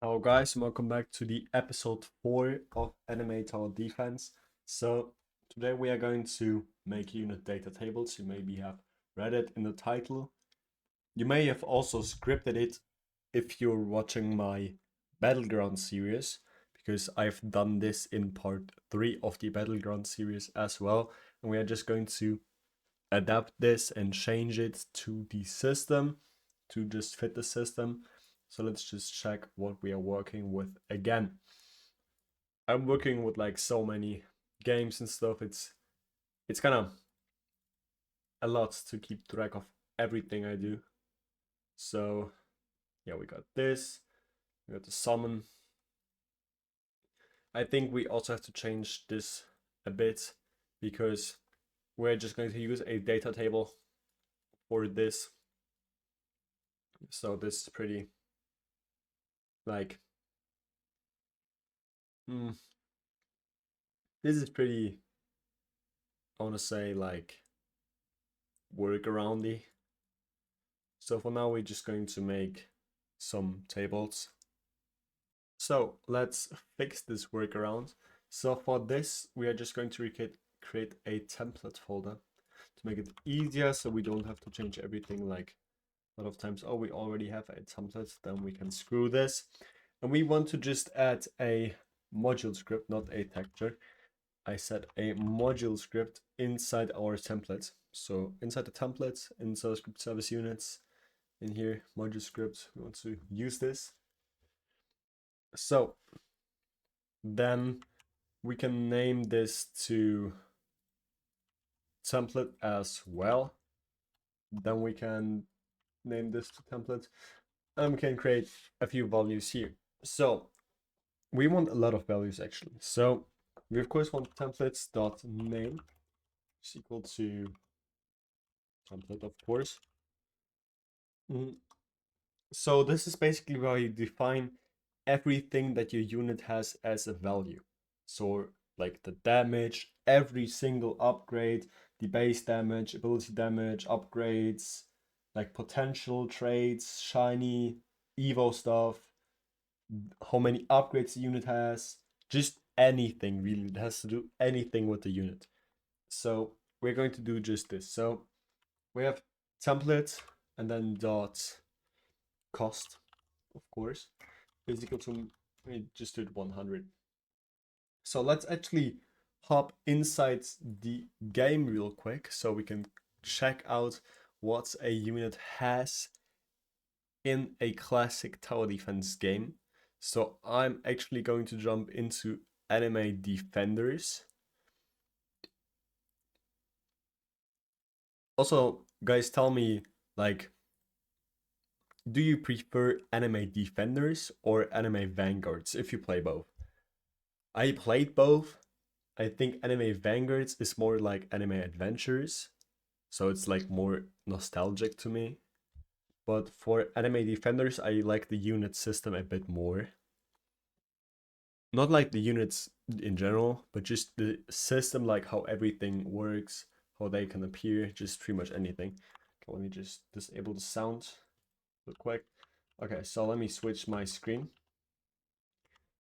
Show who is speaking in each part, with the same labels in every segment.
Speaker 1: Hello guys, and welcome back to the episode 4 of Anime Tower Defense. So today we are going to make unit data tables. You maybe have read it in the title. You may have also scripted it if you're watching my Battleground series, because I've done this in part 3 of the Battleground series as well. And we are just going to adapt this and change it to the system to just fit the system. So let's just check what we are working with again. I'm working with like so many games and stuff. It's kind of a lot to keep track of everything I do. So yeah, we got this. We got the summon. I think we also have to change this a bit because we're just going to use a data table for this. So this is pretty like hmm, this is pretty, I want to say, like workaroundy. So for now, we're just going to make some tables. So let's fix this workaround. So for this, we are just going to create a template folder to make it easier so we don't have to change everything like a lot of times. Oh, we already have a template, then we can screw this. And we want to just add a module script, not a texture. I set a module script inside our template. So inside the template, inside script service units, in here, module script, we want to use this. So then we can name this to template as well. Then we can name this to template and we can create a few values here. So we want a lot of values actually. So we of course want templates.name is equal to template, of course. So this is basically where you define everything that your unit has as a value. So like the damage, every single upgrade, the base damage, ability damage, upgrades, like potential traits, shiny, evo stuff, how many upgrades the unit has, just anything really. It has to do anything with the unit. So we're going to do just this. So we have template and then dot cost, of course, is equal to, we just did 100. So let's actually hop inside the game real quick so we can check out what a unit has in a classic tower defense game. So I'm actually going to jump into anime defenders. Also, guys, tell me, like, do you prefer anime defenders or anime vanguards if you play both? I played both. I think anime vanguards is more like anime adventures, so it's like more nostalgic to me. But for anime defenders, I like the unit system a bit more. Not like the units in general, but just the system, like how everything works, how they can appear, just pretty much anything. Okay, let me just disable the sound real quick. Okay, so let me switch my screen.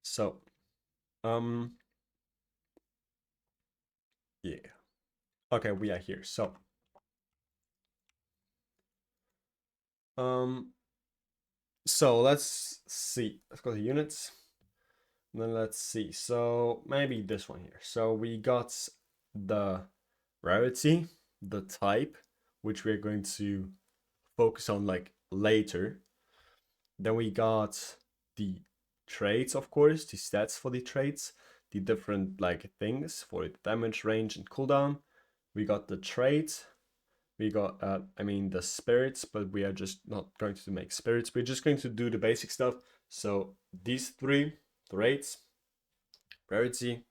Speaker 1: So, um, yeah. Okay, we are here. So, um, let's see. Let's go to units. And then let's see. So maybe this one here. So we got the rarity, the type, which we're going to focus on like later. Then we got the traits, of course, the stats for the traits, the different like things for the damage, range, and cooldown. We got the trait. We got, I mean, the spirits, but we are just not going to make spirits. We're just going to do the basic stuff. So these three traits, rarity,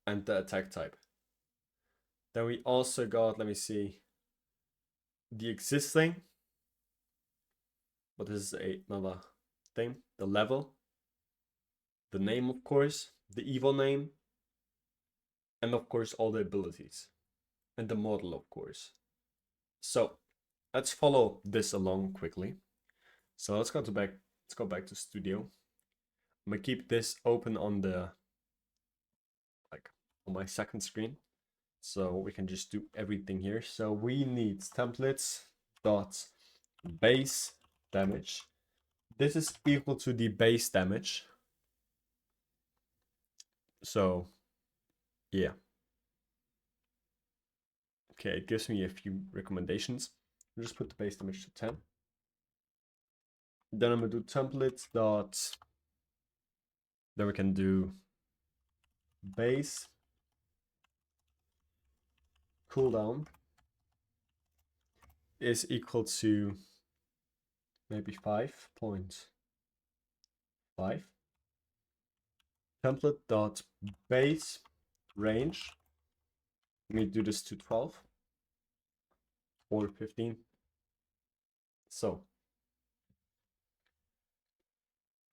Speaker 1: and the attack type. Then we also got, let me see, the existing, but this is another thing, the level, the name, of course, the evil name, and of course all the abilities, and the model, of course. So let's follow this along quickly. So let's go back to Studio. I'm gonna keep this open on the on my second screen, so we can just do everything here. So we need templates dot base damage. This is equal to the base damage. So yeah. Okay, it gives me a few recommendations. I'll just put the base damage to 10. Then I'm gonna do templates dot. Then we can do base cooldown is equal to maybe 5.5. Template dot base range. Let me do this to 12 or 15. So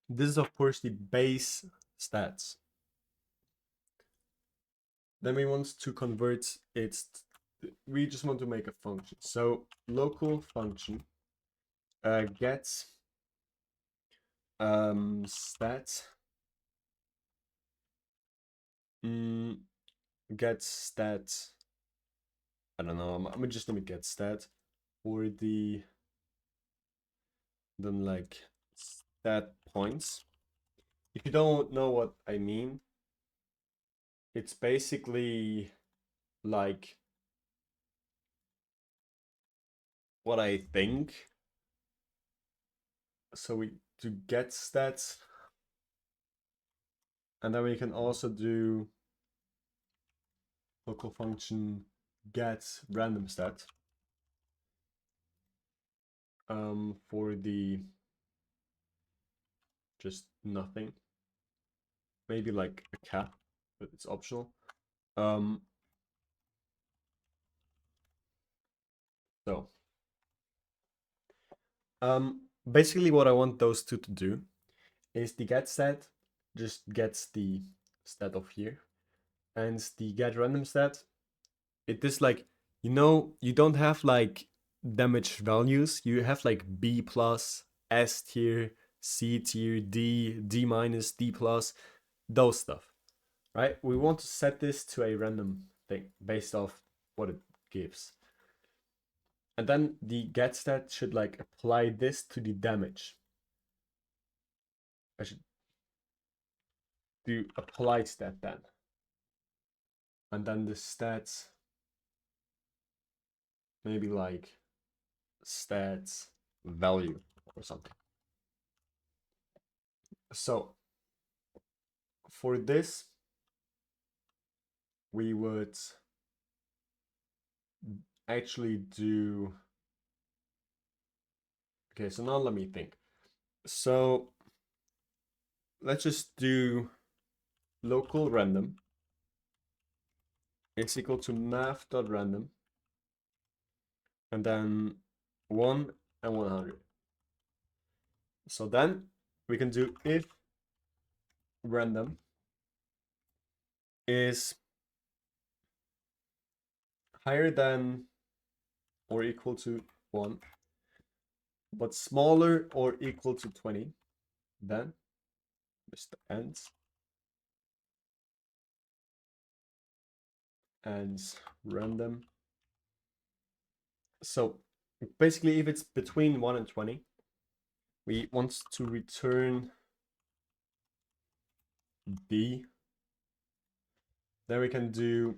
Speaker 1: this is of course the base stats. Then we want to convert it. We just want to make a function. So local function gets stats gets stat. I don't know. I'm just gonna get stat for the then like stat points. If you don't know what I mean, it's basically like what I think. So we to get stats, and then we can also do local function get random stat for the just nothing. Maybe like a cap, but it's optional. So basically what I want those two to do is the get stat just gets the stat of here, and the get random stat, it is like, you know, you don't have like damage values, you have like B plus, S tier, C tier, D minus, D plus, those stuff, right? We want to set this to a random thing based off what it gives. And then the get stat should like apply this to the damage. I should do apply stat then. And then the stats, maybe like stats value or something. So for this, we would actually do, okay, so now let me think. So let's just do local random is equal to math.random and then 1 and 100. So then we can do if random is higher than or equal to 1, but smaller or equal to 20, then just ends and random. So basically, if it's between 1 and 20, we want to return B. Then we can do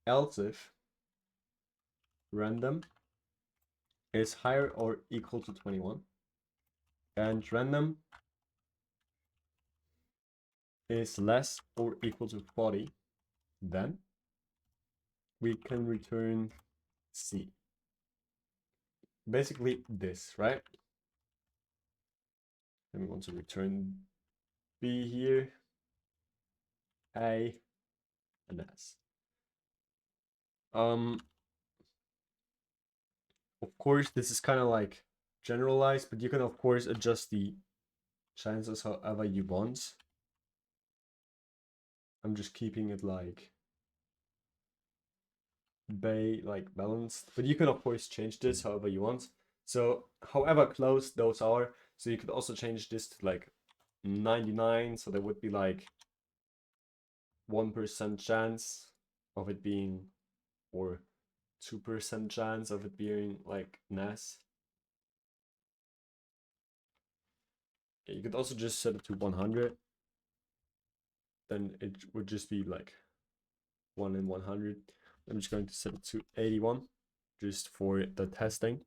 Speaker 1: else if random is higher or equal to 21 and random is less or equal to 40, then we can return C. Basically this, right? Then we want to return B here, A, and S. Of course, this is kind of like generalized, but you can of course adjust the chances however you want. I'm just keeping it like balanced, but you can of course change this however you want. So however close those are, so you could also change this to like 99, so there would be like 1% chance of it being, or 2% chance of it being like NAS. Yeah, you could also just set it to 100. Then it would just be like 1 in 100. I'm just going to set it to 81 just for the testing.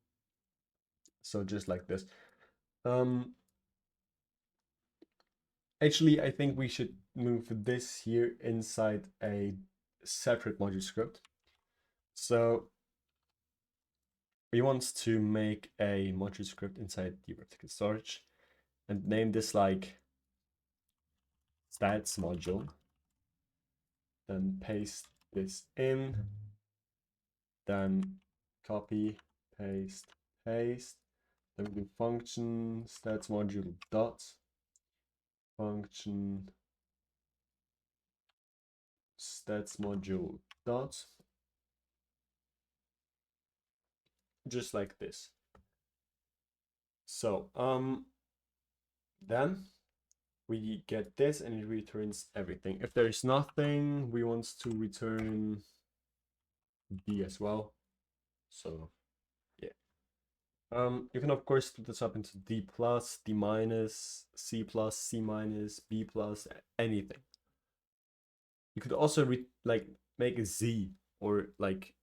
Speaker 1: So just like this. Actually, I think we should move this here inside a separate module script. So we want to make a module script inside the vertical storage and name this like stats module. Then paste this in. Then copy, paste, paste. Then we do function stats module dot function stats module dot, just like this. So then we get this and it returns everything. If there is nothing, we want to return B as well. So yeah. You can of course split this up into D plus, D minus, C plus, C minus, B plus, anything. You could also like make a Z or like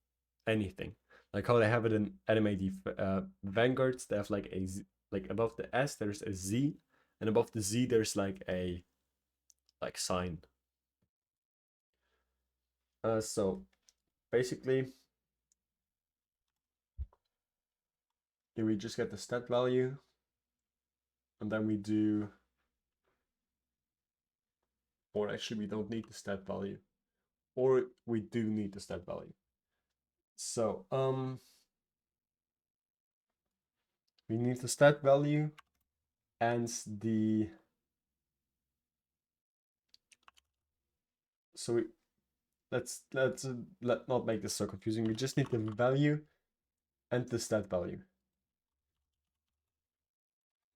Speaker 1: anything, like how they have it in animated vanguards. They have like a Z, like above the S there's a Z, and above the Z there's like a sign. So basically here we just get the stat value, and then we do, or actually we don't need the stat value, or we do need the stat value. So we need the stat value and the, so we, let's not make this so confusing. We just need the value and the stat value.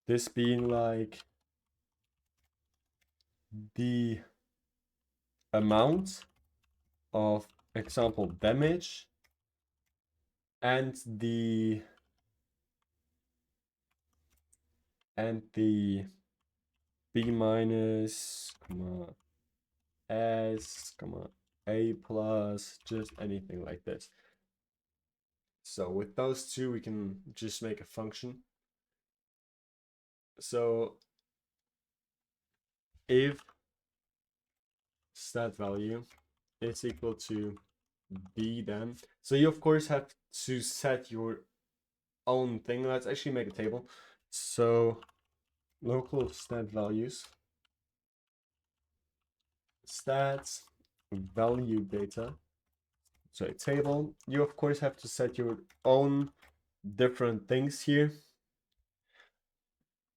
Speaker 1: This being like the amount of example damage and the B minus, comma, S, comma, A plus, just anything like this. So with those two, we can just make a function. So if stat value is equal to B, then, so you of course have to set your own thing. Let's actually make a table. So local stat values, stats value data, so a table. You of course have to set your own different things here.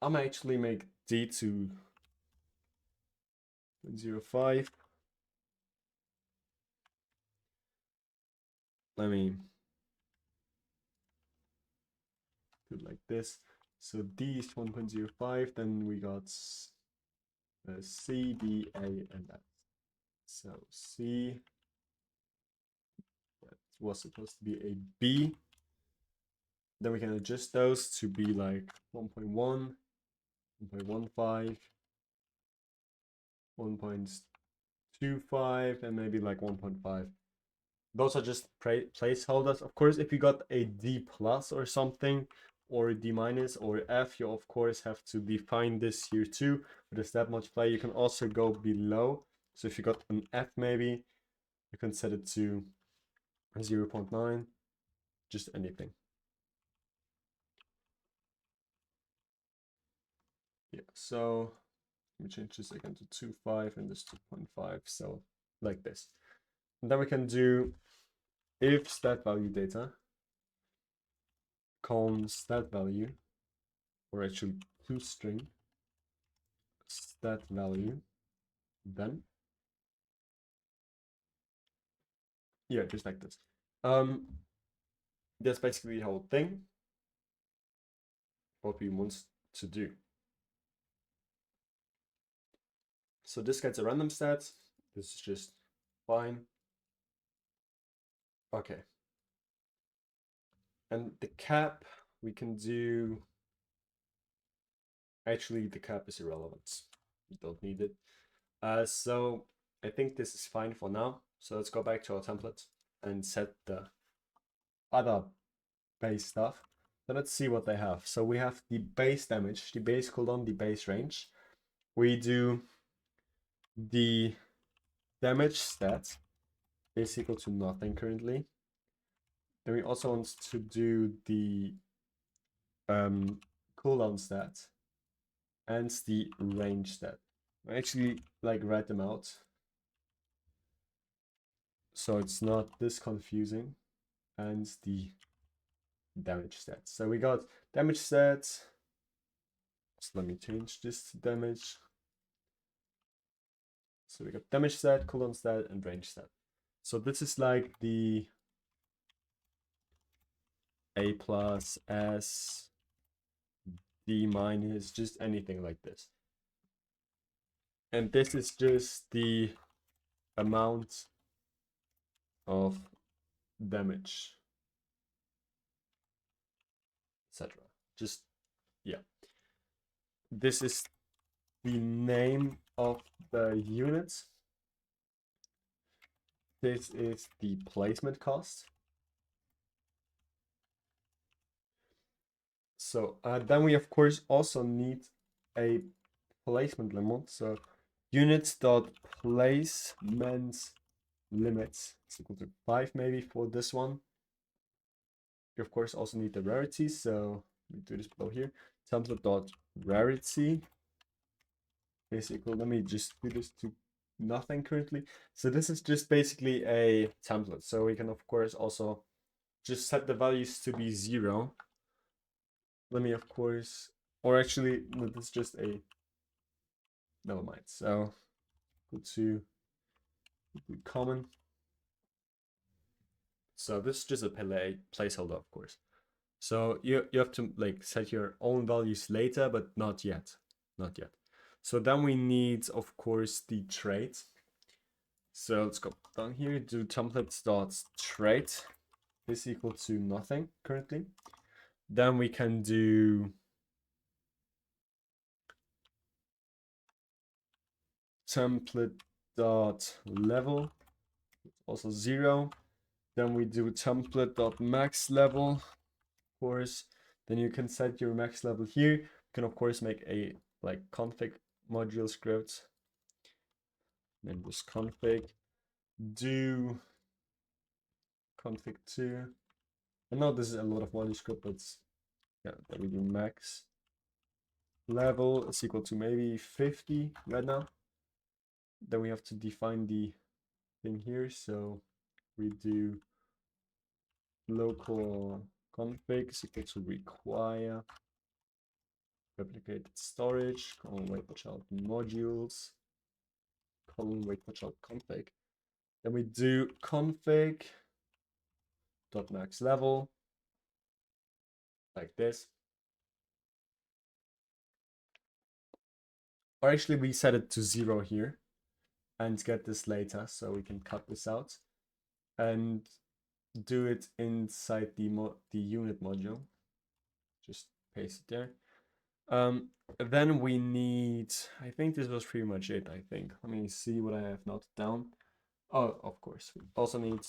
Speaker 1: I'm actually make D to 0.05. Let me do it like this. So D is 1.05, then we got C, D, A, and F. So C, that was supposed to be a B. Then we can adjust those to be like 1.1, 1.15, 1.25, and maybe like 1.5. Those are just placeholders. Of course, if you got a D plus or something, or a D minus or F, you of course have to define this here too. But there's that much play. You can also go below. So if you got an F, maybe you can set it to 0.9, just anything. Yeah, so let me change this again to 2.5 and this 2.5. So like this. And then we can do if stat value data const stat value, or actually toString stat value, then yeah, just like this. That's basically the whole thing, what we want to do. So this gets a random stat. This is just fine. Okay. And the cap, we can do... Actually, the cap is irrelevant. We don't need it. So I think this is fine for now. So let's go back to our template and set the other base stuff. So let's see what they have. So we have the base damage, the base cooldown, the base range. We do the damage stat is equal to nothing currently. Then we also want to do the cooldown stat and the range stat. I actually like write them out so it's not this confusing. And the damage stats. So we got damage stats. So let me change this to damage. So we got damage stat, cooldown stat, and range stat. So this is like the A plus, S, D minus, just anything like this. And this is just the amount of damage, etc. Just, yeah. This is the name of the unit. This is the placement cost. So then we of course also need a placement limit. So units dot placement limits is equal to 5 maybe for this one. You of course also need the rarity. So we do this below here. Template dot rarity is equal. Let me just do this to nothing currently. So this is just basically a template. So we can of course also just set the values to be 0. Let me of course, or actually, no, this is just a, never mind. So go to common. So this is just a placeholder, of course. So you have to like set your own values later, but not yet, not yet. So then we need, of course, the trait. So let's go down here, do templates dot trait is equal to nothing currently. Then we can do template dot level, also 0. Then we do template dot max level, of course. Then you can set your max level here. You can of course make a like config module script. Then just config do config 2. I know this is a lot of module script, but yeah, then we do max level is equal to maybe 50 right now. Then we have to define the thing here. So we do local config is equal to require replicated storage, wait for child modules, wait for child config. Then we do config dot max level like this. Or actually we set it to 0 here and get this later, so we can cut this out and do it inside the unit module. Just paste it there. Then we need, I think this was pretty much it, I think. Let me see what I have noted down. Oh, of course, we also need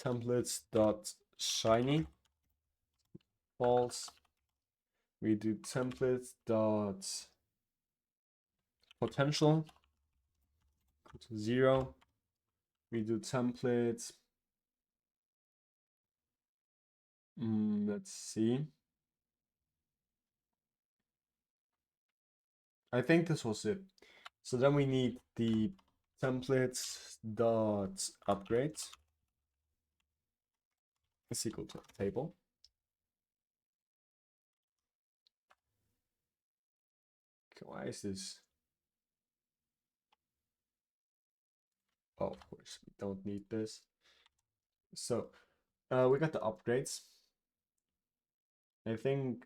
Speaker 1: templates dot shiny false. We do templates dot potential equal to 0. We do templates. Let's see. I think this was it. So then we need the templates dot upgrade is equal to table. Okay, why is this? Oh, of course, we don't need this. So we got the upgrades. I think,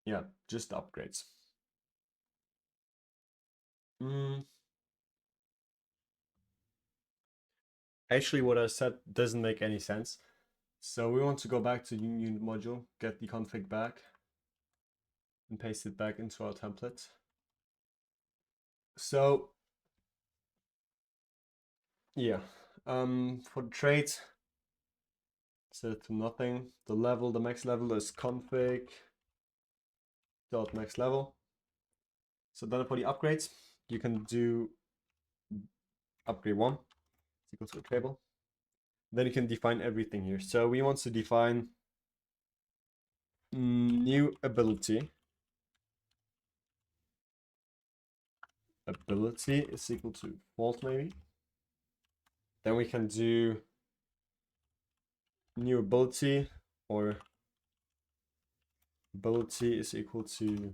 Speaker 1: yeah, just the upgrades. Mm, Actually, what I said doesn't make any sense. So we want to go back to unit module, get the config back, and paste it back into our template. So yeah, for the trait, set it to nothing. The level, the max level is config dot max level. So then for the upgrades, you can do upgrade 1 is equal to a table. Then you can define everything here. So we want to define new ability. Ability is equal to false maybe. Then we can do new ability, or ability is equal to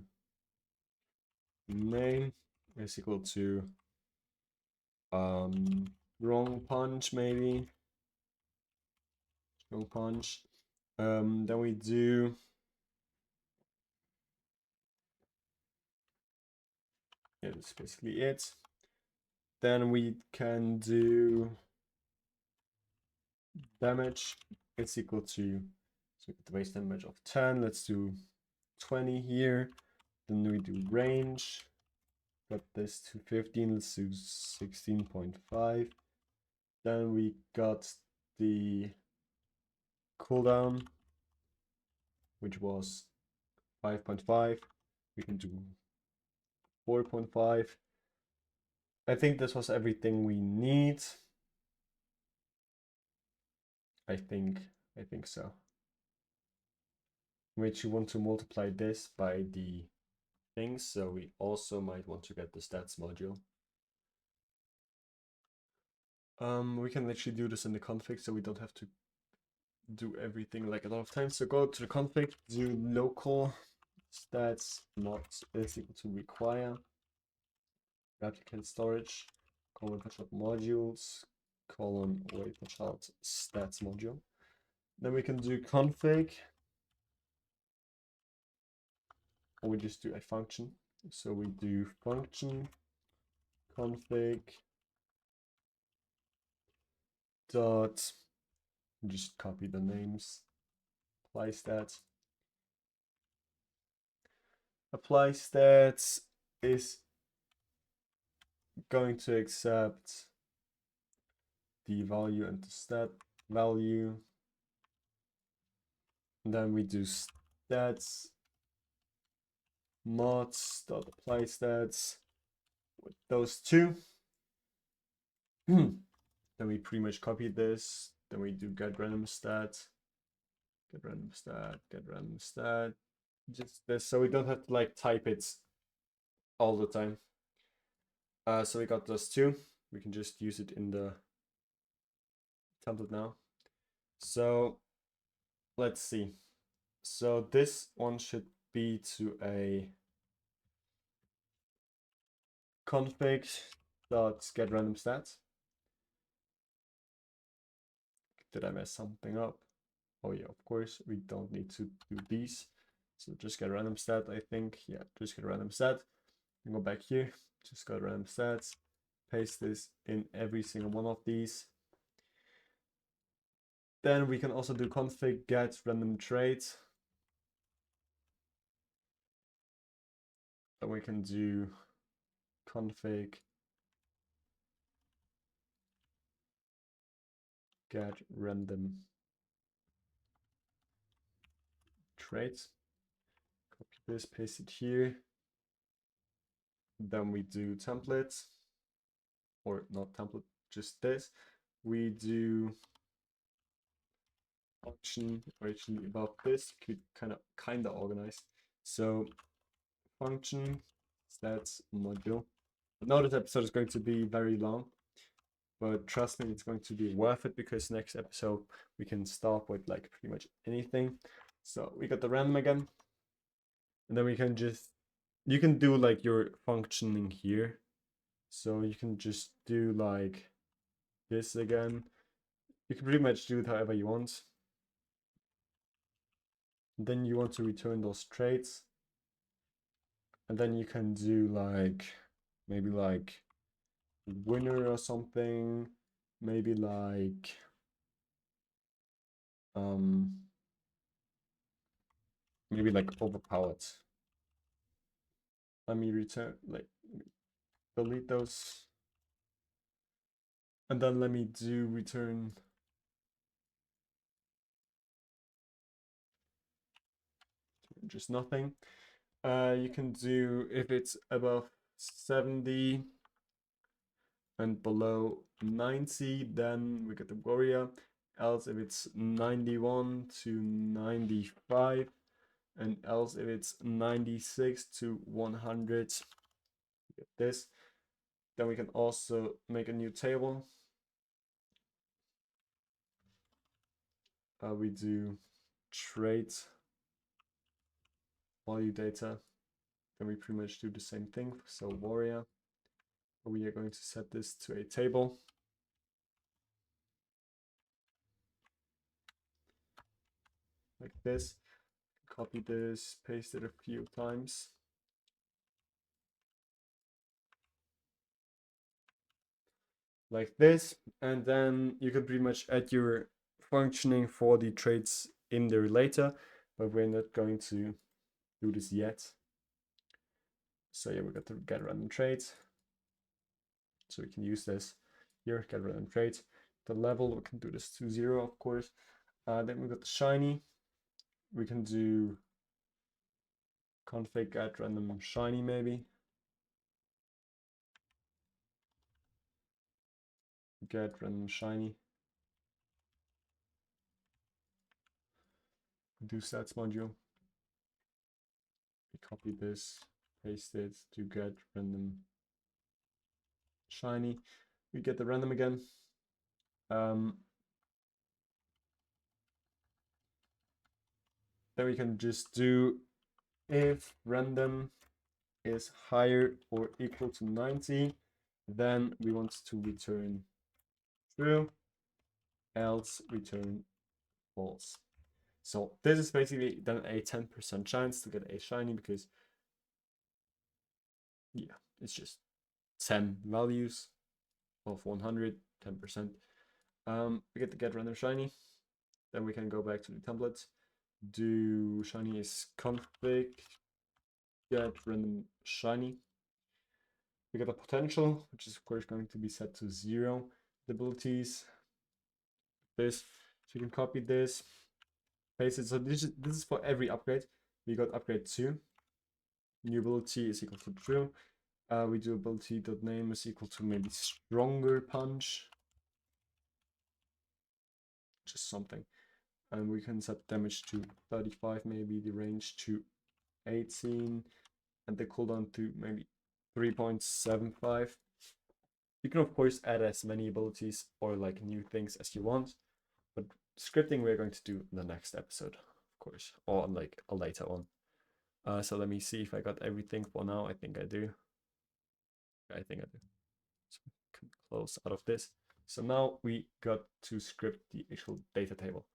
Speaker 1: name is equal to wrong punch maybe. Wrong punch. Then we do yeah, that's basically it. Then we can do damage. It's equal to, so the base damage of 10. Let's do 20 here. Then we do range. Got this to 15. Let's do 16.5. Then we got the cooldown, which was 5.5. We can do 4.5. I think this was everything we need. I think so. Which you want to multiply this by the things, so we also might want to get the stats module. We can literally do this in the config, so we don't have to do everything like a lot of times. So go to the config, do local stats mod is equal to require replicate storage colon modules colon await stats module. Then we can do config, or we just do a function. So we do function config dot, just copy the names, apply stats. Apply stats is going to accept the value and the stat value. And then we do stats mods dot apply stats with those two. Then we pretty much copy this. Then we do get random stat, get random stat, get random stat. Just this, so we don't have to like type it all the time. So we got those two. We can just use it in the template now. So let's see. So this one should be to a config dot get random stats. Did I mess something up? Oh yeah, of course, we don't need to do these. So just get random stat, I think. Yeah, just get random stat. And go back here, just go random stats. Paste this in every single one of these. Then we can also do config get random trait. Then we can do config get random trait. Copy this, paste it here. Then we do templates, or not template, just this. We do function, or actually above this, could kind of organize. So function stats module. Now this episode is going to be very long, but trust me, it's going to be worth it, because next episode we can start with like pretty much anything. So we got the random again, and then we can just, you can do like your functioning here. So you can just do like this again. You can pretty much do it however you want. Then you want to return those traits. And then you can do like maybe like winner or something, maybe like maybe like overpowered. Let me return, like delete those, and then let me do return just nothing. You can do if it's above 70 and below 90, then we get the warrior. Else if it's 91 to 95, and else if it's 96 to 100, get this. Then we can also make a new table. We do trait value data. Then we pretty much do the same thing. So warrior, we are going to set this to a table. Like this. Copy this, paste it a few times. Like this, and then you can pretty much add your functioning for the traits in there later, but we're not going to do this yet. So yeah, we got to get random trait. So we can use this here, get random trait. The level, we can do this to 0, of course. Then we got the shiny. We can do config at random shiny maybe. Get random shiny. Do stats module. We copy this, paste it to get random shiny. We get the random again. Then we can just do if random is higher or equal to 90, then we want to return true, else return false. So this is basically then a 10% chance to get a shiny, because yeah, it's just 10 values of 100, 10%. We get to get random shiny. Then we can go back to the template. Do shiny is config get random shiny. We get a potential, which is of course going to be set to 0. The abilities, this. So you can copy this, paste it. So this is for every upgrade. We got upgrade 2. New ability is equal to true. We do ability.name is equal to maybe stronger punch. Just something. And we can set damage to 35, maybe the range to 18, and the cooldown to maybe 3.75. You can of course add as many abilities or like new things as you want, but scripting we're going to do in the next episode, of course, or like a later one. So let me see if I got everything for now. I think I do. I think I do. So we can close out of this. So now we got to script the actual data table.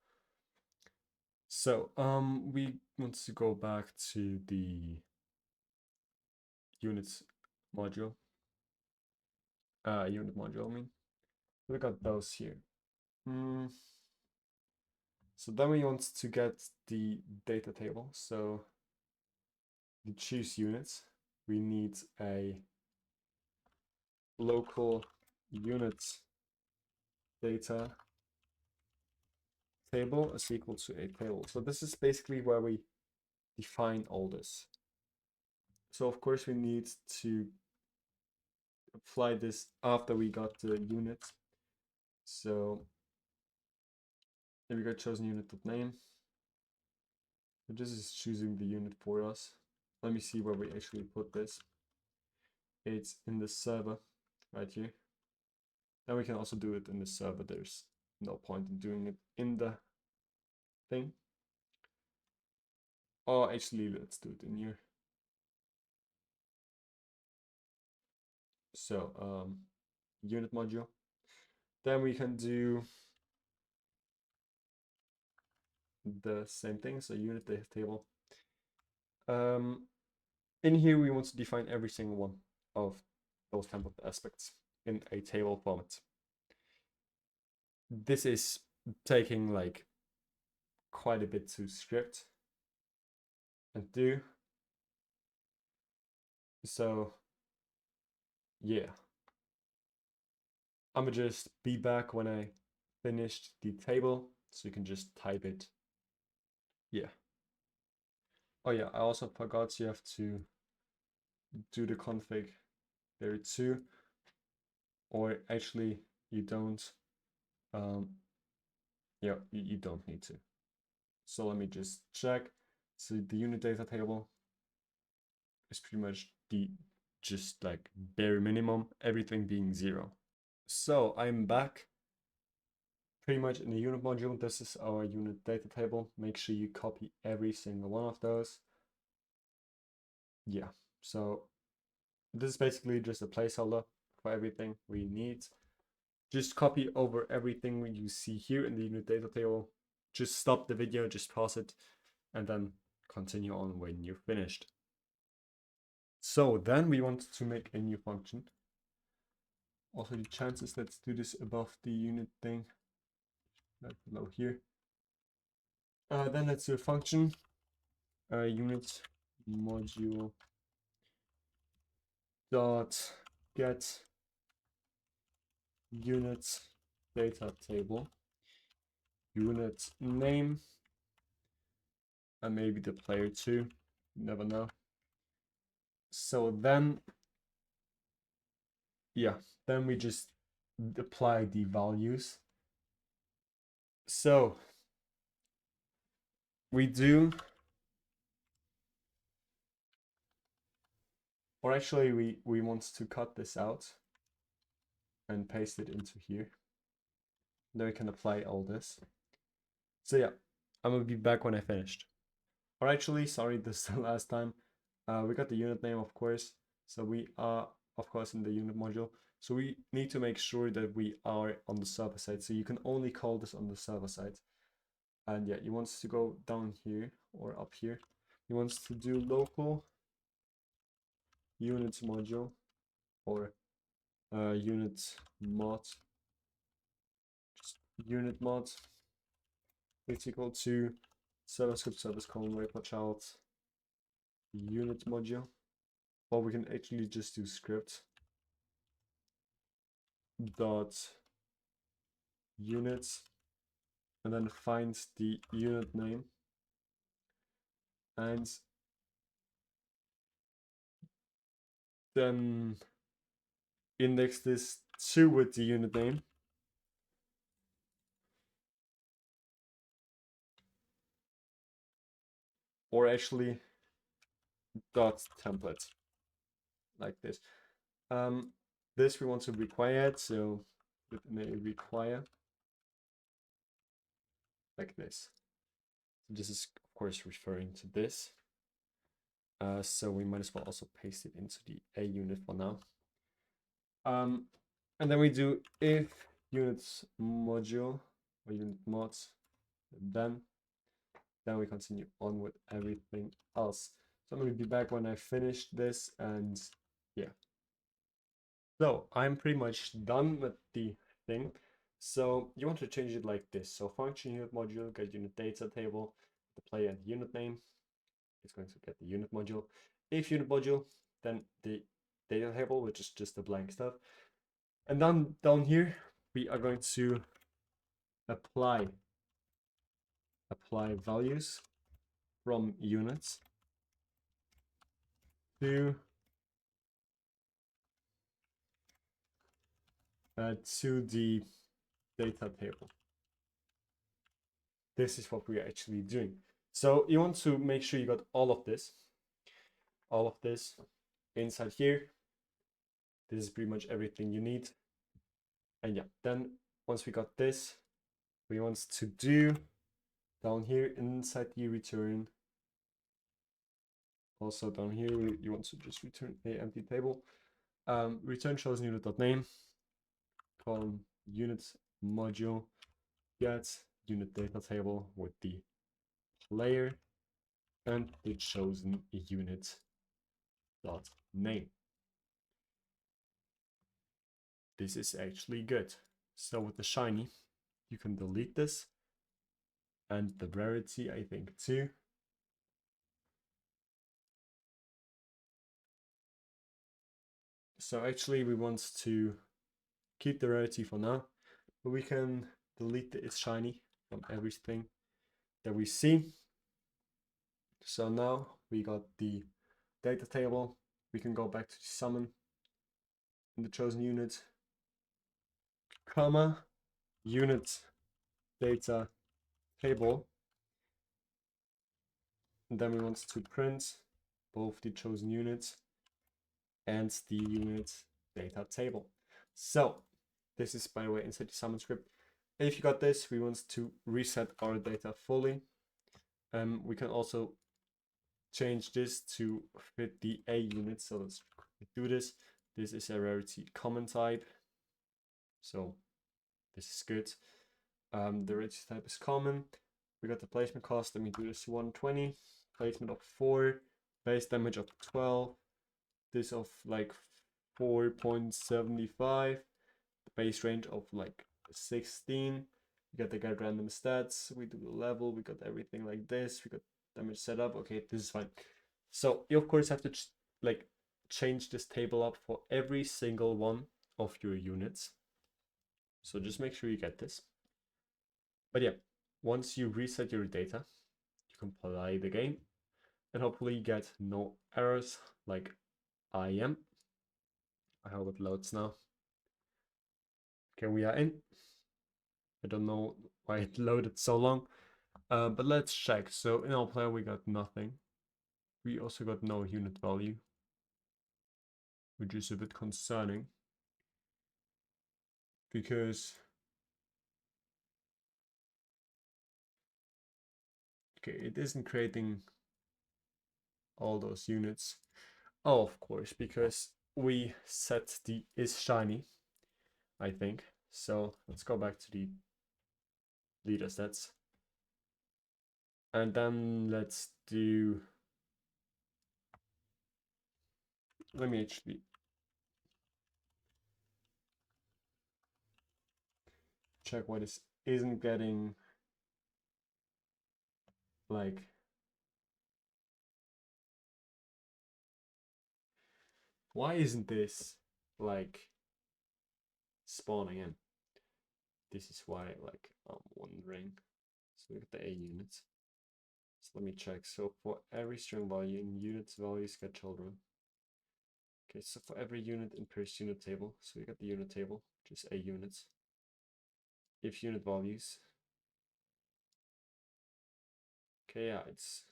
Speaker 1: So we want to go back to the units module. Unit module, I mean. We got those here. So then we want to get the data table. So to choose units, we need a local unit data table is equal to a table. So this is basically where we define all this. So of course we need to apply this after we got the unit. So here we got chosen unit.name. This is choosing the unit for us. Let me see where we actually put this. It's in the server right here. Then we can also do it in the server. There's no point in doing it in the thing. Oh, actually, let's do it in here. So, unit module. Then we can do the same thing. So unit data table. In here, we want to define every single one of those type of aspects in a table format. This is taking like quite a bit to script and do. So yeah, I'm gonna just be back when I finished the table, so you can just type it. Yeah. Oh yeah, I also forgot you have to do the config there too, or actually you don't. Yeah, you don't need to. So let me just check. So the unit data table is pretty much the just like bare minimum, everything being 0. So I'm back pretty much in the unit module. This is our unit data table. Make sure you copy every single one of those. Yeah, so this is basically just a placeholder for everything we need. Just copy over everything you see here in the unit data table. Just stop the video, just pause it, and then continue on when you're finished. So then we want to make a new function. Also the chances, let's do this above the unit thing, like below here. Then let's do a function, unit module dot get unit data table, unit name, and maybe the player too, you never know. So then, yeah, then we just apply the values. So we do, or actually we want to cut this out and paste it into here. Then we can apply all this. So yeah, I'm gonna be back when I finished. Or actually, sorry, this is the last time. We got the unit name, of course. So we are, of course, in the unit module. So we need to make sure that we are on the server side. So you can only call this on the server side. And yeah, you want to go down here or up here. You want to do local unit module or unit mod, just unit mod. It's equal to server script service colon wait child unit module. Or we can actually just do script dot units and then find the unit name and then index this to with the unit name. Or actually dot template like this. This we want to require it, so it may require like this. So this is of course referring to this. So we might as well also paste it into the A unit for now. And then we do if units module or unit mods, then we continue on with everything else. So I'm going to be back when I finish this, and yeah. So I'm pretty much done with the thing. So you want to change it like this. So function unit module, get unit data table, the player and unit name. It's going to get the unit module. If unit module, then the data table, which is just the blank stuff. And then down here, we are going to apply values from units to the data table. This is what we are actually doing. So you want to make sure you got all of this inside here. This is pretty much everything you need. And yeah, then once we got this, we want to do down here inside the return. Also down here, you want to just return a empty table. Return shows unit.name, column unit module, get unit data table with the player and the chosen unit dot name. this is actually good. So with the shiny, you can delete this, and the rarity, I think, too. So actually, we want to keep the rarity for now, but we can delete the it's shiny from everything that we see. So now we got the data table. We can go back to summon in the chosen unit, comma, unit data table. And then we want to print both the chosen units and the unit data table. So this is, by the way, inside the summon script. If you got this, we want to reset our data fully. We can also change this to fit the A unit. So let's do this. This is a rarity common type. So this is good. The rarity type is common. We got the placement cost. Let me do this 120. Placement of 4. Base damage of 12. This of like 4.75. The base range of like 16. We got the get random stats. We do the level. We got everything like this. We got damage setup. Okay, this is fine. So you of course have to like change this table up for every single one of your units. So just make sure you get this. But yeah, once you reset your data, you can play the game and hopefully get no errors like I am. I hope it loads now. Okay, we are in. I don't know why it loaded so long, but let's check. So in our player, we got nothing. We also got no unit value, which is a bit concerning because okay, it isn't creating all those units. Oh, of course, because we set the is shiny, I think. So let's go back to the leader stats. And then let's do, let me actually check why this isn't getting like, why isn't this like spawning in? This is why like I'm wondering. So we got the A units. So let me check. So for every string value in units values get children. Okay, so for every unit in Pierce unit table, so we got the unit table, which is A units. If unit values. Okay, yeah, it's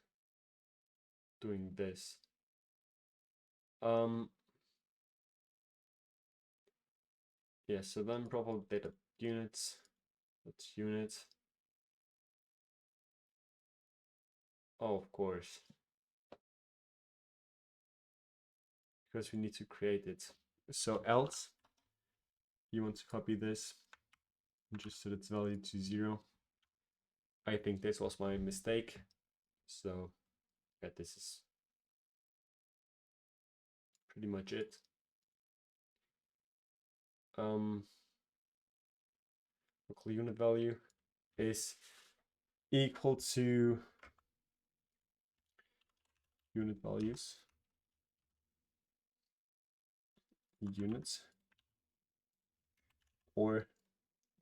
Speaker 1: doing this. Yeah, so then probable data units. That's unit. Oh, of course. Because we need to create it. So else, you want to copy this and just set its value to 0. I think this was my mistake. So yeah, this is pretty much it. Local unit value is equal to unit values units or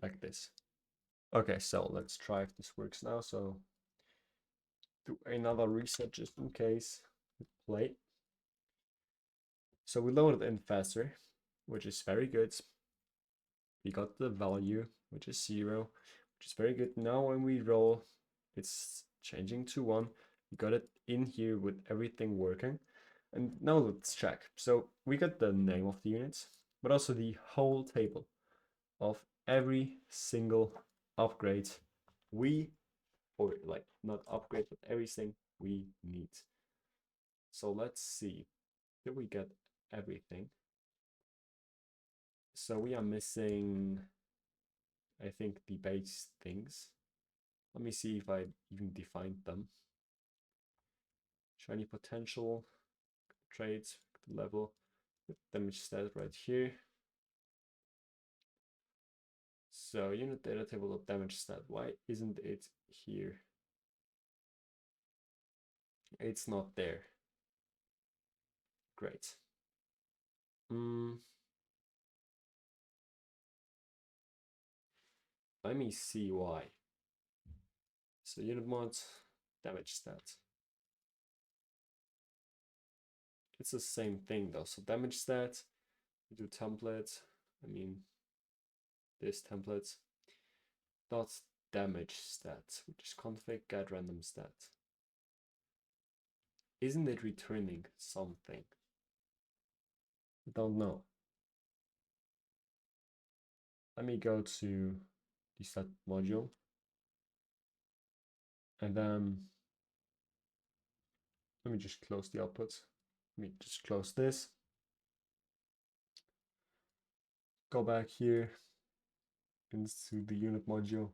Speaker 1: like this. Okay, so let's try if this works now. So do another reset just in case. Play. So we loaded in faster, which is very good. We got the value, which is 0, which is very good. Now when we roll, it's changing to 1. We got it in here with everything working. And now let's check. So we got the name of the units, but also the whole table of every single upgrade or like not upgrade, but everything we need. So let's see. Did we get everything? So we are missing, I think, the base things. Let me see if I even defined them. Shiny potential, traits, level, damage stat right here. So unit data table of damage stat. Why isn't it here? It's not there. Great. Let me see why. So unit mod, damage stat. It's the same thing though. So damage stat, we do template. I mean, this template dot damage stat, which is config get random stat. Isn't it returning something? I don't know. Let me go to the stat module. And then let me just close the output. Let me just close this. Go back here into the unit module.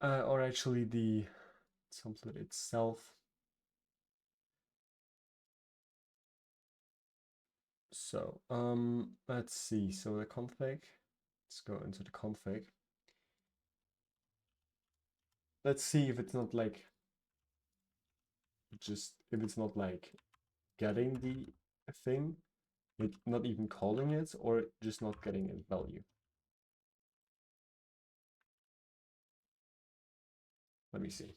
Speaker 1: Or actually the template itself. So let's see. So the config. Let's go into the config. Let's see if it's not like if it's not like getting the thing, it not even calling it, or just not getting a value. Let me see.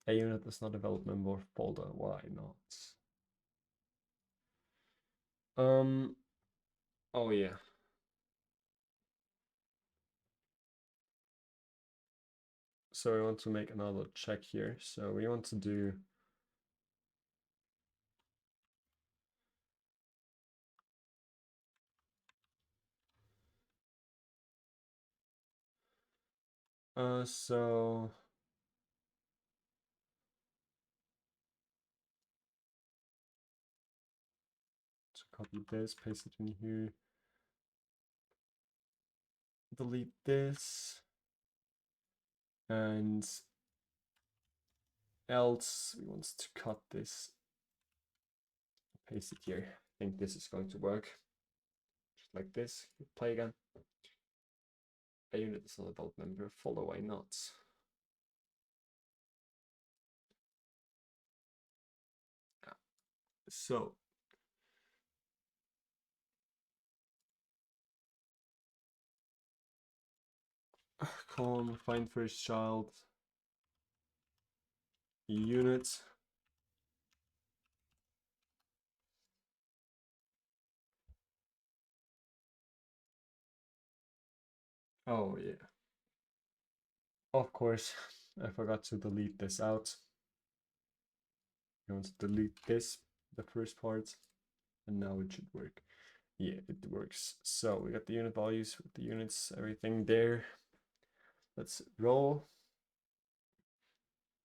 Speaker 1: A unit is not a development member folder. Why not? Oh yeah. So we want to make another check here. So we want to do so to copy this, paste it in here, delete this, and else we want to cut this, paste it here. I think this is going to work. Just like this. Play again. A unit is not a development member folder. Why not? So column find first child unit. Oh yeah. Of course, I forgot to delete this out. You want to delete this, the first part, and now it should work. Yeah, it works. So we got the unit values with the units, everything there. Let's roll.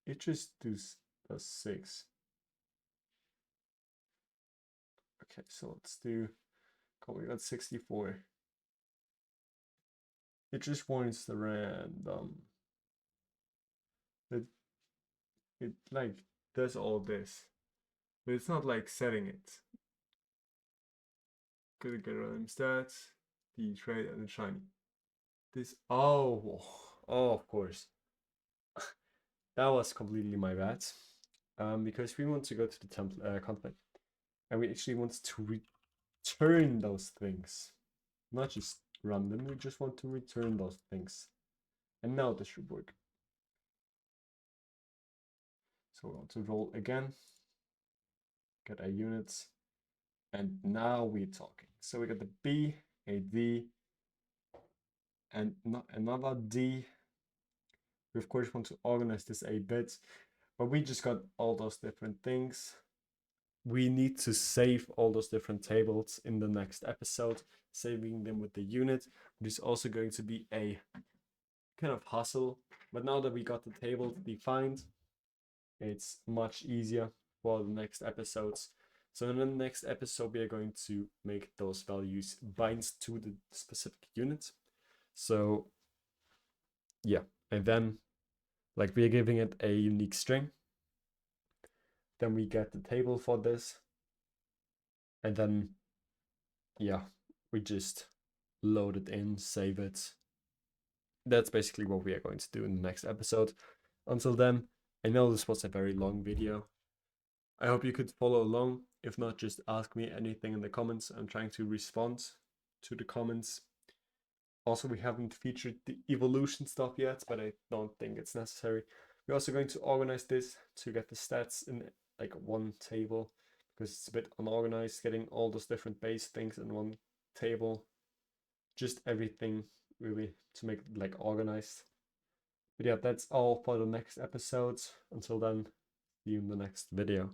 Speaker 1: It just does 6. Okay, so let's do, cool, we got 64. It just wants the random. It like does all this, but it's not like setting it. Gonna get random stats, the trade and the shiny. This, oh, of course. That was completely my bad. Because we want to go to the template config, and we actually want to return those things, not just run them. We just want to return those things, and now this should work. So we want to roll again, get a unit, and now we're talking. So we got the B, a D, and not another D. We of course want to organize this a bit, but we just got all those different things. We need to save all those different tables in the next episode, saving them with the unit, which is also going to be a kind of hustle. But now that we got the table defined, it's much easier for the next episodes. So in the next episode, we are going to make those values bind to the specific unit. So yeah, and then like we are giving it a unique string. Then we get the table for this. And then yeah, we just load it in, save it. That's basically what we are going to do in the next episode. Until then, I know this was a very long video. I hope you could follow along. If not, just ask me anything in the comments. I'm trying to respond to the comments. Also, we haven't featured the evolution stuff yet, but I don't think it's necessary. We're also going to organize this to get the stats in like one table, because it's a bit unorganized getting all those different base things in one table. Just everything really to make it like organized. But yeah, that's all for the next episodes. Until then, see you in the next video.